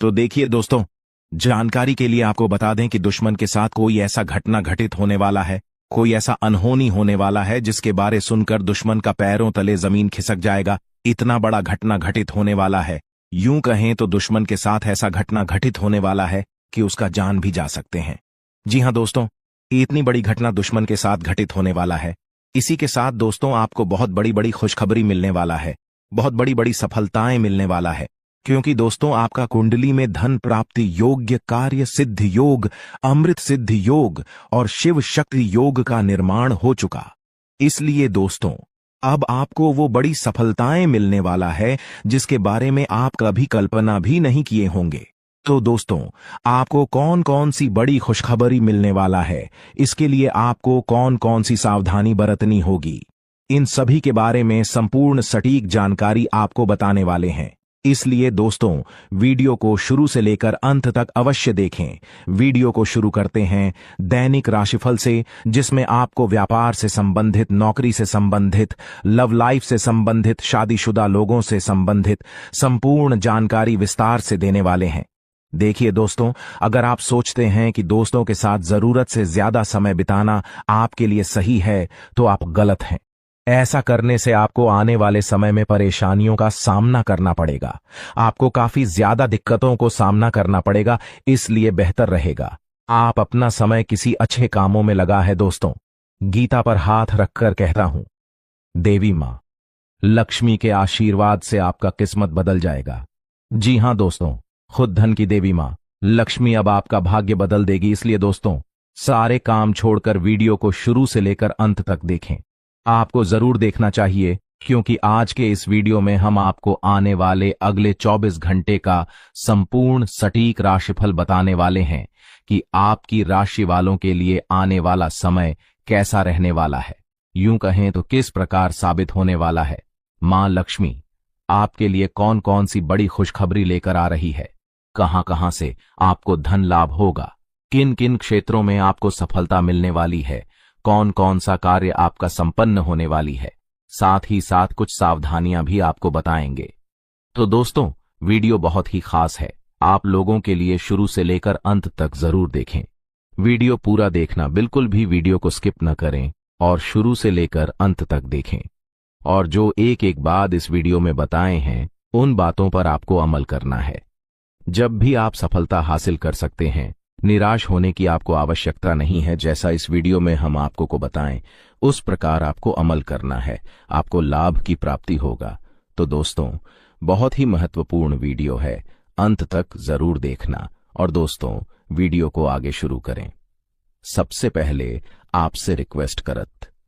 तो देखिए दोस्तों, जानकारी के लिए आपको बता दें कि दुश्मन के साथ कोई ऐसा घटना घटित होने वाला है, कोई ऐसा अनहोनी होने वाला है जिसके बारे सुनकर दुश्मन का पैरों तले जमीन खिसक जाएगा। इतना बड़ा घटना घटित होने वाला है, यूं कहें तो दुश्मन के साथ ऐसा घटना घटित होने वाला है कि उसका जान भी जा सकते हैं। जी हां दोस्तों, इतनी बड़ी घटना दुश्मन के साथ घटित होने वाला है। इसी के साथ दोस्तों आपको बहुत बड़ी बड़ी खुशखबरी मिलने वाला है, बहुत बड़ी बड़ी सफलताएं मिलने वाला है, क्योंकि दोस्तों आपका कुंडली में धन प्राप्ति योग्य, कार्य सिद्धि योग, अमृत सिद्धि योग और शिव शक्ति योग का निर्माण हो चुका। इसलिए दोस्तों अब आपको वो बड़ी सफलताएं मिलने वाला है जिसके बारे में आप कभी कल्पना भी नहीं किए होंगे। तो दोस्तों आपको कौन कौन सी बड़ी खुशखबरी मिलने वाला है, इसके लिए आपको कौन कौन सी सावधानी बरतनी होगी, इन सभी के बारे में संपूर्ण सटीक जानकारी आपको बताने वाले हैं। इसलिए दोस्तों वीडियो को शुरू से लेकर अंत तक अवश्य देखें। वीडियो को शुरू करते हैं दैनिक राशिफल से, जिसमें आपको व्यापार से संबंधित, नौकरी से संबंधित, लव लाइफ से संबंधित, शादीशुदा लोगों से संबंधित संपूर्ण जानकारी विस्तार से देने वाले हैं। देखिए दोस्तों, अगर आप सोचते हैं कि दोस्तों के साथ जरूरत से ज्यादा समय बिताना आपके लिए सही है, तो आप गलत हैं। ऐसा करने से आपको आने वाले समय में परेशानियों का सामना करना पड़ेगा, आपको काफी ज्यादा दिक्कतों को सामना करना पड़ेगा। इसलिए बेहतर रहेगा आप अपना समय किसी अच्छे कामों में लगा है। दोस्तों गीता पर हाथ रखकर कहता हूं, देवी मां लक्ष्मी के आशीर्वाद से आपका किस्मत बदल जाएगा। जी हां दोस्तों, खुद धन की देवी मां लक्ष्मी अब आपका भाग्य बदल देगी। इसलिए दोस्तों सारे काम छोड़कर वीडियो को शुरू से लेकर अंत तक देखें। आपको जरूर देखना चाहिए, क्योंकि आज के इस वीडियो में हम आपको आने वाले अगले 24 घंटे का संपूर्ण सटीक राशिफल बताने वाले हैं कि आपकी राशि वालों के लिए आने वाला समय कैसा रहने वाला है, यूं कहें तो किस प्रकार साबित होने वाला है। मां लक्ष्मी आपके लिए कौन कौन सी बड़ी खुशखबरी लेकर आ रही है, कहां कहां से आपको धन लाभ होगा, किन किन क्षेत्रों में आपको सफलता मिलने वाली है, कौन कौन सा कार्य आपका संपन्न होने वाली है, साथ ही साथ कुछ सावधानियां भी आपको बताएंगे। तो दोस्तों वीडियो बहुत ही खास है, आप लोगों के लिए शुरू से लेकर अंत तक जरूर देखें। वीडियो पूरा देखना, बिल्कुल भी वीडियो को स्किप न करें और शुरू से लेकर अंत तक देखें। और जो एक एक बात इस वीडियो में बताए हैं, उन बातों पर आपको अमल करना है। जब भी आप सफलता हासिल कर सकते हैं, निराश होने की आपको आवश्यकता नहीं है। जैसा इस वीडियो में हम आपको को बताएं, उस प्रकार आपको अमल करना है, आपको लाभ की प्राप्ति होगा। तो दोस्तों बहुत ही महत्वपूर्ण वीडियो है, अंत तक जरूर देखना। और दोस्तों वीडियो को आगे शुरू करें, सबसे पहले आपसे रिक्वेस्ट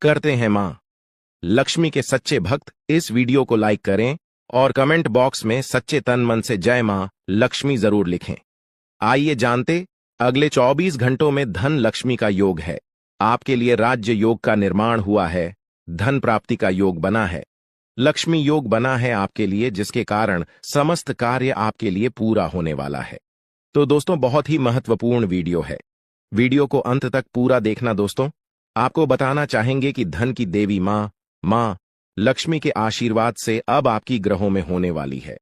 करते हैं मां लक्ष्मी के सच्चे भक्त इस वीडियो को लाइक करें और कमेंट बॉक्स में सच्चे तन मन से जय मां लक्ष्मी जरूर लिखें। आइए जानते, अगले 24 घंटों में धन लक्ष्मी का योग है। आपके लिए राज्य योग का निर्माण हुआ है, धन प्राप्ति का योग बना है, लक्ष्मी योग बना है आपके लिए, जिसके कारण समस्त कार्य आपके लिए पूरा होने वाला है। तो दोस्तों बहुत ही महत्वपूर्ण वीडियो है, वीडियो को अंत तक पूरा देखना। दोस्तों आपको बताना चाहेंगे कि धन की देवी मां लक्ष्मी के आशीर्वाद से अब आपकी ग्रहों में होने वाली है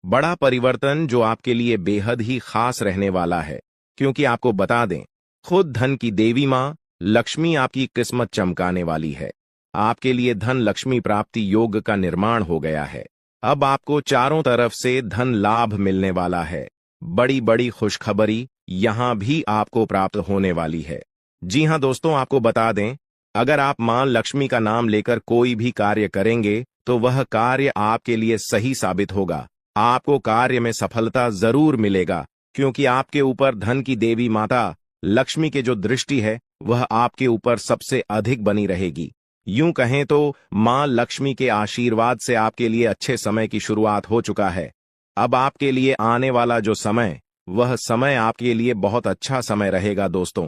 बड़ा परिवर्तन, जो आपके लिए बेहद ही खास रहने वाला है। क्योंकि आपको बता दें, खुद धन की देवी मां लक्ष्मी आपकी किस्मत चमकाने वाली है, आपके लिए धन लक्ष्मी प्राप्ति योग का निर्माण हो गया है। अब आपको चारों तरफ से धन लाभ मिलने वाला है। बड़ी बड़ी खुशखबरी यहां भी आपको प्राप्त होने वाली है। जी हां दोस्तों, आपको बता दें, अगर आप मां लक्ष्मी का नाम लेकर कोई भी कार्य करेंगे तो वह कार्य आपके लिए सही साबित होगा। आपको कार्य में सफलता जरूर मिलेगा, क्योंकि आपके ऊपर धन की देवी माता लक्ष्मी की जो दृष्टि है वह आपके ऊपर सबसे अधिक बनी रहेगी। यूं कहें तो मां लक्ष्मी के आशीर्वाद से आपके लिए अच्छे समय की शुरुआत हो चुका है। अब आपके लिए आने वाला जो समय, वह समय आपके लिए बहुत अच्छा समय रहेगा दोस्तों।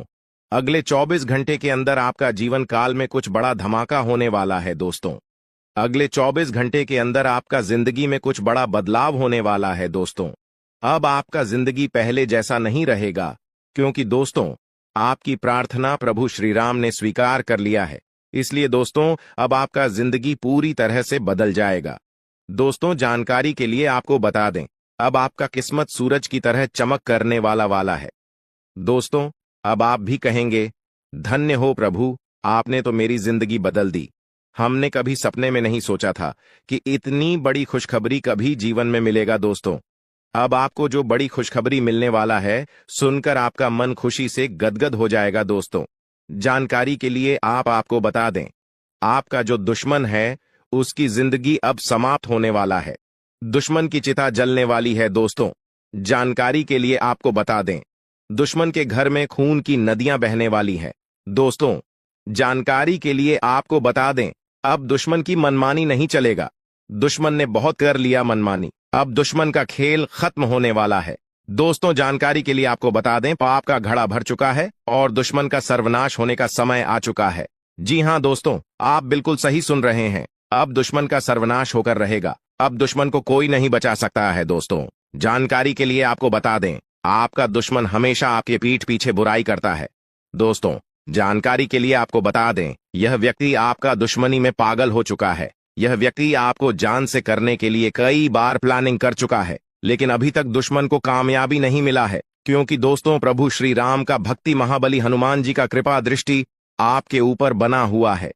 अगले 24 घंटे के अंदर आपका जीवन काल में कुछ बड़ा धमाका होने वाला है दोस्तों। अगले 24 घंटे के अंदर आपका जिंदगी में कुछ बड़ा बदलाव होने वाला है दोस्तों। अब आपका जिंदगी पहले जैसा नहीं रहेगा, क्योंकि दोस्तों आपकी प्रार्थना प्रभु श्री राम ने स्वीकार कर लिया है। इसलिए दोस्तों अब आपका जिंदगी पूरी तरह से बदल जाएगा। दोस्तों जानकारी के लिए आपको बता दें, अब आपका किस्मत सूरज की तरह चमक करने वाला है। दोस्तों अब आप भी कहेंगे, धन्य हो प्रभु, आपने तो मेरी जिंदगी बदल दी। हमने कभी सपने में नहीं सोचा था कि इतनी बड़ी खुशखबरी कभी जीवन में मिलेगा। दोस्तों अब आपको जो बड़ी खुशखबरी मिलने वाला है, सुनकर आपका मन खुशी से गदगद हो जाएगा। दोस्तों जानकारी के लिए आपको बता दें, आपका जो दुश्मन है उसकी जिंदगी अब समाप्त होने वाला है। दुश्मन की चिता जलने वाली है। दोस्तों जानकारी के लिए आपको बता दें, दुश्मन के घर में खून की नदियां बहने वाली हैं। दोस्तों जानकारी के लिए आपको बता दें, अब दुश्मन की मनमानी नहीं चलेगा। दुश्मन ने बहुत कर लिया मनमानी, अब दुश्मन का खेल खत्म होने वाला है। दोस्तों जानकारी के लिए आपको बता दें, पाप का घड़ा भर चुका है और दुश्मन का सर्वनाश होने का समय आ चुका है। जी हां दोस्तों, आप बिल्कुल सही सुन रहे हैं, अब दुश्मन का सर्वनाश होकर रहेगा। अब दुश्मन को कोई नहीं बचा सकता है। दोस्तों जानकारी के लिए आपको बता दें, आपका दुश्मन हमेशा आपके पीठ पीछे बुराई करता है। दोस्तों जानकारी के लिए आपको बता दें, यह व्यक्ति आपका दुश्मनी में पागल हो चुका है। यह व्यक्ति आपको जान से करने के लिए कई बार प्लानिंग कर चुका है, लेकिन अभी तक दुश्मन को कामयाबी नहीं मिला है, क्योंकि दोस्तों प्रभु श्री राम का भक्ति महाबली हनुमान जी का कृपा दृष्टि आपके ऊपर बना हुआ है।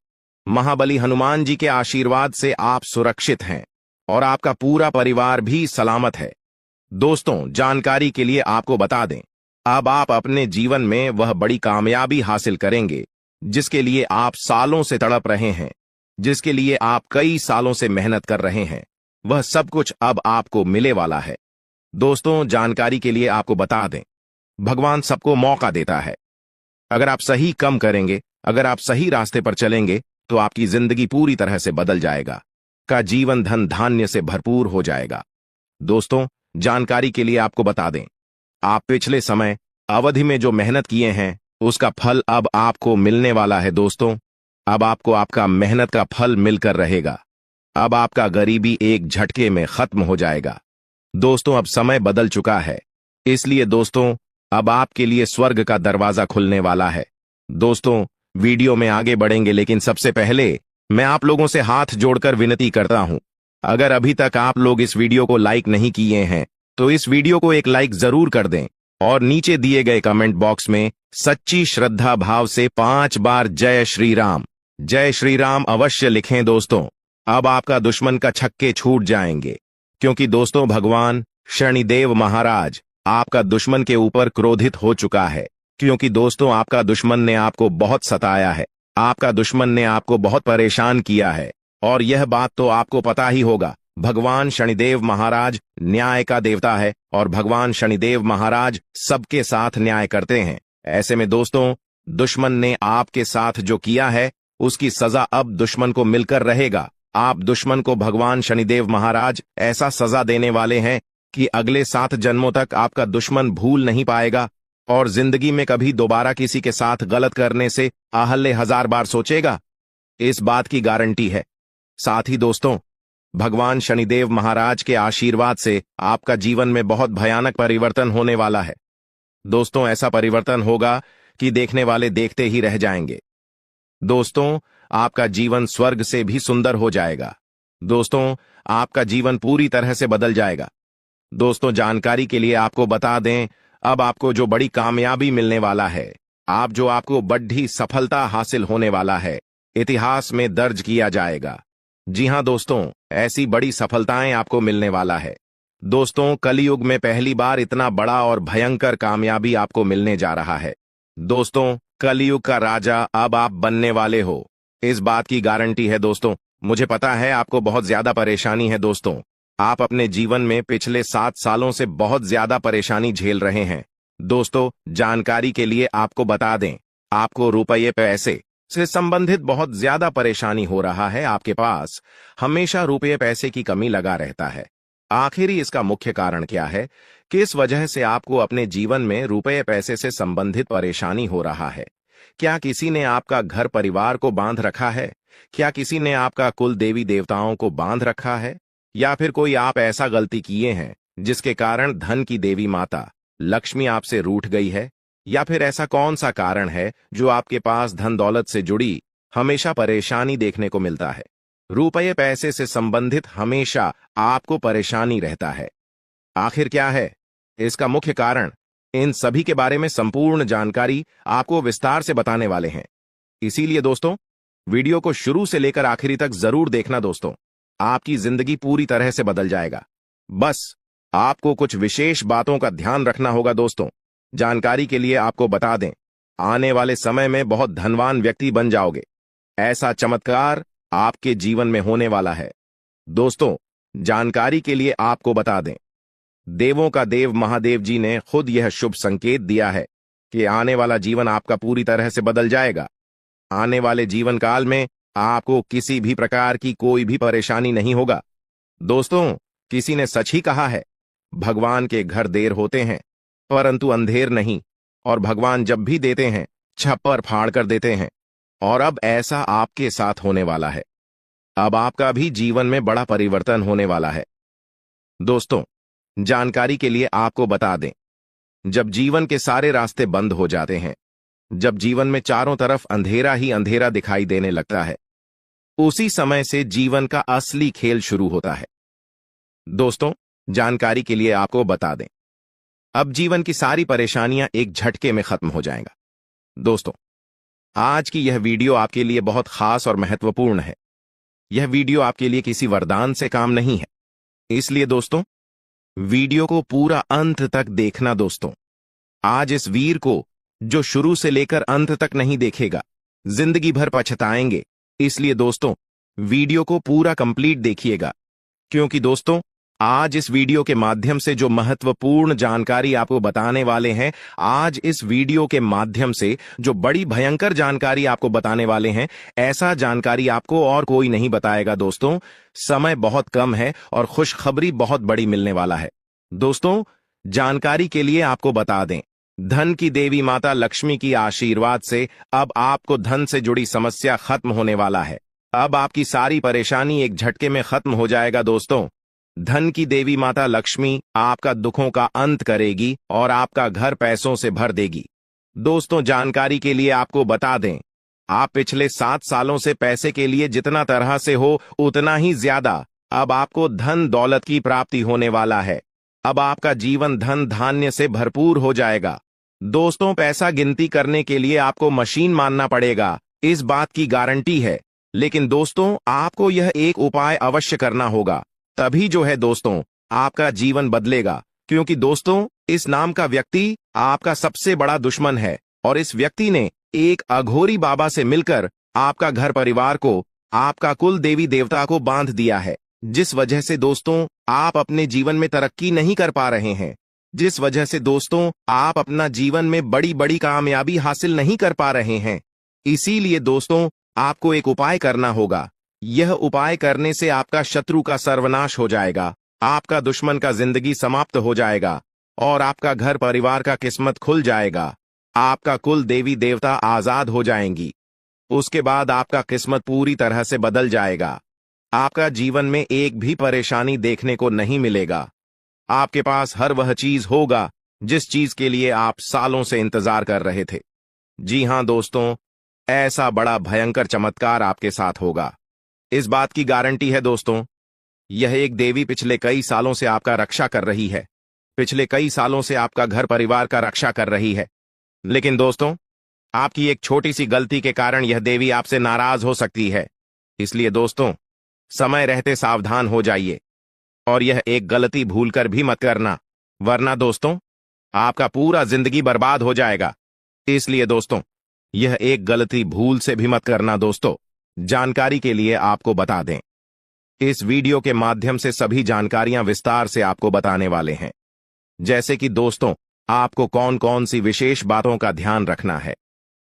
महाबली हनुमान जी के आशीर्वाद से आप सुरक्षित हैं और आपका पूरा परिवार भी सलामत है। दोस्तों जानकारी के लिए आपको बता दें, अब आप अपने जीवन में वह बड़ी कामयाबी हासिल करेंगे जिसके लिए आप सालों से तड़प रहे हैं, जिसके लिए आप कई सालों से मेहनत कर रहे हैं। वह सब कुछ अब आपको मिले वाला है। दोस्तों जानकारी के लिए आपको बता दें, भगवान सबको मौका देता है। अगर आप सही काम करेंगे, अगर आप सही रास्ते पर चलेंगे तो आपकी जिंदगी पूरी तरह से बदल जाएगा, का जीवन धन धान्य से भरपूर हो जाएगा। दोस्तों जानकारी के लिए आपको बता दें, आप पिछले समय अवधि में जो मेहनत किए हैं उसका फल अब आपको मिलने वाला है। दोस्तों अब आपको आपका मेहनत का फल मिलकर रहेगा। अब आपका गरीबी एक झटके में खत्म हो जाएगा। दोस्तों अब समय बदल चुका है, इसलिए दोस्तों अब आपके लिए स्वर्ग का दरवाजा खुलने वाला है। दोस्तों वीडियो में आगे बढ़ेंगे, लेकिन सबसे पहले मैं आप लोगों से हाथ जोड़कर विनती करता हूं, अगर अभी तक आप लोग इस वीडियो को लाइक नहीं किए हैं तो इस वीडियो को एक लाइक जरूर कर दें और नीचे दिए गए कमेंट बॉक्स में सच्ची श्रद्धा भाव से 5 बार जय श्री राम अवश्य लिखें। दोस्तों अब आपका दुश्मन का छक्के छूट जाएंगे, क्योंकि दोस्तों भगवान शनिदेव महाराज आपका दुश्मन के ऊपर क्रोधित हो चुका है, क्योंकि दोस्तों आपका दुश्मन ने आपको बहुत सताया है, आपका दुश्मन ने आपको बहुत परेशान किया है। और यह बात तो आपको पता ही होगा, भगवान शनिदेव महाराज न्याय का देवता है और भगवान शनिदेव महाराज सबके साथ न्याय करते हैं। ऐसे में दोस्तों दुश्मन ने आपके साथ जो किया है उसकी सजा अब दुश्मन को मिलकर रहेगा। आप दुश्मन को भगवान शनिदेव महाराज ऐसा सजा देने वाले हैं कि अगले 7 जन्मों तक आपका दुश्मन भूल नहीं पाएगा और जिंदगी में कभी दोबारा किसी के साथ गलत करने से आहल्ले 1000 बार सोचेगा, इस बात की गारंटी है। साथ ही दोस्तों भगवान शनिदेव महाराज के आशीर्वाद से आपका जीवन में बहुत भयानक परिवर्तन होने वाला है। दोस्तों ऐसा परिवर्तन होगा कि देखने वाले देखते ही रह जाएंगे। दोस्तों आपका जीवन स्वर्ग से भी सुंदर हो जाएगा। दोस्तों आपका जीवन पूरी तरह से बदल जाएगा। दोस्तों जानकारी के लिए आपको बता दें, अब आपको जो बड़ी कामयाबी मिलने वाला है, आपको बड़ी सफलता हासिल होने वाला है, इतिहास में दर्ज किया जाएगा। जी हां दोस्तों, ऐसी बड़ी सफलताएं आपको मिलने वाला है। दोस्तों, कलयुग में पहली बार इतना बड़ा और भयंकर कामयाबी आपको मिलने जा रहा है। दोस्तों, कलयुग का राजा अब आप बनने वाले हो, इस बात की गारंटी है। दोस्तों, मुझे पता है आपको बहुत ज्यादा परेशानी है। दोस्तों, आप अपने जीवन में पिछले 7 सालों से बहुत ज्यादा परेशानी झेल रहे हैं। दोस्तों, जानकारी के लिए आपको बता दें, आपको रुपये पैसे से संबंधित बहुत ज्यादा परेशानी हो रहा है। आपके पास हमेशा रुपये पैसे की कमी लगा रहता है। आखिर इसका मुख्य कारण क्या है? किस वजह से आपको अपने जीवन में रुपये पैसे से संबंधित परेशानी हो रहा है? क्या किसी ने आपका घर परिवार को बांध रखा है? क्या किसी ने आपका कुल देवी देवताओं को बांध रखा है? या फिर कोई आप ऐसा गलती किए हैं जिसके कारण धन की देवी माता लक्ष्मी आपसे रूठ गई है? या फिर ऐसा कौन सा कारण है जो आपके पास धन दौलत से जुड़ी हमेशा परेशानी देखने को मिलता है? रुपये पैसे से संबंधित हमेशा आपको परेशानी रहता है। आखिर क्या है इसका मुख्य कारण? इन सभी के बारे में संपूर्ण जानकारी आपको विस्तार से बताने वाले हैं। इसीलिए दोस्तों, वीडियो को शुरू से लेकर आखिरी तक जरूर देखना। दोस्तों, आपकी जिंदगी पूरी तरह से बदल जाएगा। बस आपको कुछ विशेष बातों का ध्यान रखना होगा। दोस्तों, जानकारी के लिए आपको बता दें, आने वाले समय में बहुत धनवान व्यक्ति बन जाओगे। ऐसा चमत्कार आपके जीवन में होने वाला है। दोस्तों, जानकारी के लिए आपको बता दें, देवों का देव महादेव जी ने खुद यह शुभ संकेत दिया है कि आने वाला जीवन आपका पूरी तरह से बदल जाएगा। आने वाले जीवन काल में आपको किसी भी प्रकार की कोई भी परेशानी नहीं होगा। दोस्तों, किसी ने सच ही कहा है, भगवान के घर देर होते हैं परंतु अंधेर नहीं, और भगवान जब भी देते हैं छप्पर फाड़ कर देते हैं। और अब ऐसा आपके साथ होने वाला है। अब आपका भी जीवन में बड़ा परिवर्तन होने वाला है। दोस्तों, जानकारी के लिए आपको बता दें, जब जीवन के सारे रास्ते बंद हो जाते हैं, जब जीवन में चारों तरफ अंधेरा ही अंधेरा दिखाई देने लगता है, उसी समय से जीवन का असली खेल शुरू होता है। दोस्तों, जानकारी के लिए आपको बता दें, अब जीवन की सारी परेशानियां एक झटके में खत्म हो जाएगा। दोस्तों, आज की यह वीडियो आपके लिए बहुत खास और महत्वपूर्ण है। यह वीडियो आपके लिए किसी वरदान से काम नहीं है, इसलिए दोस्तों, वीडियो को पूरा अंत तक देखना। दोस्तों, आज इस वीर को जो शुरू से लेकर अंत तक नहीं देखेगा, जिंदगी भर पछताएंगे। इसलिए दोस्तों, वीडियो को पूरा कंप्लीट देखिएगा, क्योंकि दोस्तों, आज इस वीडियो के माध्यम से जो महत्वपूर्ण जानकारी आपको बताने वाले हैं, आज इस वीडियो के माध्यम से जो बड़ी भयंकर जानकारी आपको बताने वाले हैं, ऐसा जानकारी आपको और कोई नहीं बताएगा। दोस्तों, समय बहुत कम है और खुशखबरी बहुत बड़ी मिलने वाला है। दोस्तों, जानकारी के लिए आपको बता दें, धन की देवी माता लक्ष्मी की आशीर्वाद से अब आपको धन से जुड़ी समस्या खत्म होने वाला है। अब आपकी सारी परेशानी एक झटके में खत्म हो जाएगा। दोस्तों, धन की देवी माता लक्ष्मी आपका दुखों का अंत करेगी और आपका घर पैसों से भर देगी। दोस्तों, जानकारी के लिए आपको बता दें, आप पिछले 7 सालों से पैसे के लिए जितना तरह से हो उतना ही ज्यादा अब आपको धन दौलत की प्राप्ति होने वाला है। अब आपका जीवन धन धान्य से भरपूर हो जाएगा। दोस्तों, पैसा गिनती करने के लिए आपको मशीन मानना पड़ेगा, इस बात की गारंटी है। लेकिन दोस्तों, आपको यह एक उपाय अवश्य करना होगा, तभी जो है दोस्तों आपका जीवन बदलेगा। क्योंकि दोस्तों, इस नाम का व्यक्ति आपका सबसे बड़ा दुश्मन है और इस व्यक्ति ने एक अघोरी बाबा से मिलकर आपका घर परिवार को, आपका कुल देवी देवता को बांध दिया है, जिस वजह से दोस्तों आप अपने जीवन में तरक्की नहीं कर पा रहे हैं, जिस वजह से दोस्तों आप अपना जीवन में बड़ी बड़ी कामयाबी हासिल नहीं कर पा रहे हैं। इसीलिए दोस्तों, आपको एक उपाय करना होगा। यह उपाय करने से आपका शत्रु का सर्वनाश हो जाएगा, आपका दुश्मन का जिंदगी समाप्त हो जाएगा और आपका घर परिवार का किस्मत खुल जाएगा। आपका कुल देवी देवता आजाद हो जाएंगी। उसके बाद आपका किस्मत पूरी तरह से बदल जाएगा। आपका जीवन में एक भी परेशानी देखने को नहीं मिलेगा। आपके पास हर वह चीज होगा जिस चीज के लिए आप सालों से इंतजार कर रहे थे। जी हां दोस्तों, ऐसा बड़ा भयंकर चमत्कार आपके साथ होगा, इस बात की गारंटी है। दोस्तों, यह एक देवी पिछले कई सालों से आपका रक्षा कर रही है, पिछले कई सालों से आपका घर परिवार का रक्षा कर रही है। लेकिन दोस्तों, आपकी एक छोटी सी गलती के कारण यह देवी आपसे नाराज हो सकती है। इसलिए दोस्तों, समय रहते सावधान हो जाइए और यह एक गलती भूलकर भी मत करना, वरना दोस्तों आपका पूरा जिंदगी बर्बाद हो जाएगा। इसलिए दोस्तों, यह एक गलती भूल से भी मत करना। दोस्तों, जानकारी के लिए आपको बता दें, इस वीडियो के माध्यम से सभी जानकारियां विस्तार से आपको बताने वाले हैं। जैसे कि दोस्तों, आपको कौन कौन सी विशेष बातों का ध्यान रखना है,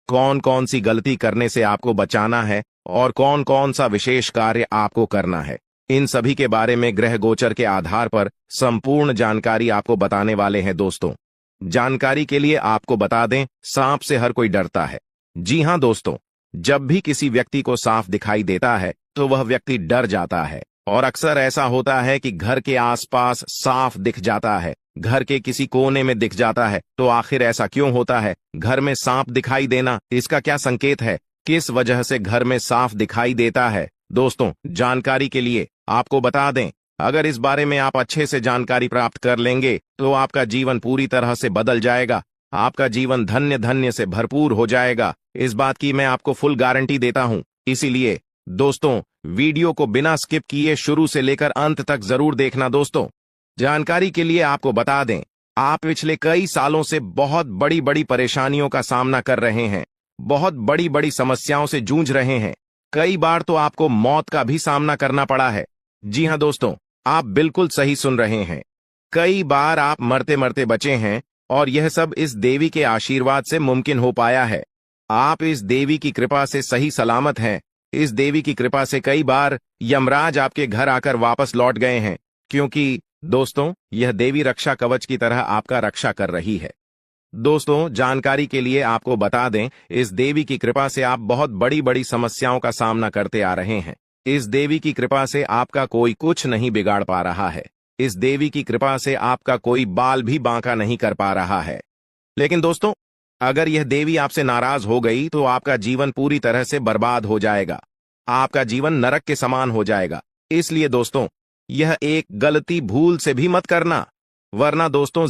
कौन कौन सी गलती करने से आपको बचाना है और कौन कौन सा विशेष कार्य आपको करना है, इन सभी के बारे में ग्रह गोचर के आधार पर संपूर्ण जानकारी आपको बताने वाले हैं। दोस्तों, जानकारी के लिए आपको बता दें, सांप से हर कोई डरता है। जी हां दोस्तों, जब भी किसी व्यक्ति को सांप दिखाई देता है तो वह व्यक्ति डर जाता है और अक्सर ऐसा होता है कि घर के आसपास सांप दिख जाता है, घर के किसी कोने में दिख जाता है। तो आखिर ऐसा क्यों होता है? घर में सांप दिखाई देना, इसका क्या संकेत है? किस वजह से घर में सांप दिखाई देता है? दोस्तों, जानकारी के लिए आपको बता दें, अगर इस बारे में आप अच्छे से जानकारी प्राप्त कर लेंगे तो आपका जीवन पूरी तरह से बदल जाएगा, आपका जीवन धन्य धन्य से भरपूर हो जाएगा। इस बात की मैं आपको फुल गारंटी देता हूं। इसीलिए दोस्तों, वीडियो को बिना स्किप किए शुरू से लेकर अंत तक जरूर देखना। दोस्तों, जानकारी के लिए आपको बता दें, आप पिछले कई सालों से बहुत बड़ी बड़ी परेशानियों का सामना कर रहे हैं, बहुत बड़ी बड़ी समस्याओं से जूझ रहे हैं। कई बार तो आपको मौत का भी सामना करना पड़ा है। जी हां दोस्तों, आप बिल्कुल सही सुन रहे हैं। कई बार आप मरते मरते बचे हैं और यह सब इस देवी के आशीर्वाद से मुमकिन हो पाया है। आप इस देवी की कृपा से सही सलामत हैं। इस देवी की कृपा से कई बार यमराज आपके घर आकर वापस लौट गए हैं, क्योंकि दोस्तों, यह देवी रक्षा कवच की तरह आपका रक्षा कर रही है। दोस्तों, जानकारी के लिए आपको बता दें, इस देवी की कृपा से आप बहुत बड़ी बड़ी समस्याओं का सामना करते आ रहे हैं। इस देवी की कृपा से आपका कोई कुछ नहीं बिगाड़ पा रहा है। इस देवी की कृपा से आपका कोई बाल भी बांका नहीं कर पा रहा है। लेकिन दोस्तों, अगर यह देवी आपसे नाराज हो गई तो आपका जीवन पूरी तरह से बर्बाद हो जाएगा, आपका जीवन नरक के समान हो जाएगा। इसलिए दोस्तों, यह एक गलती भूल से भी मत करना, वरना दोस्तों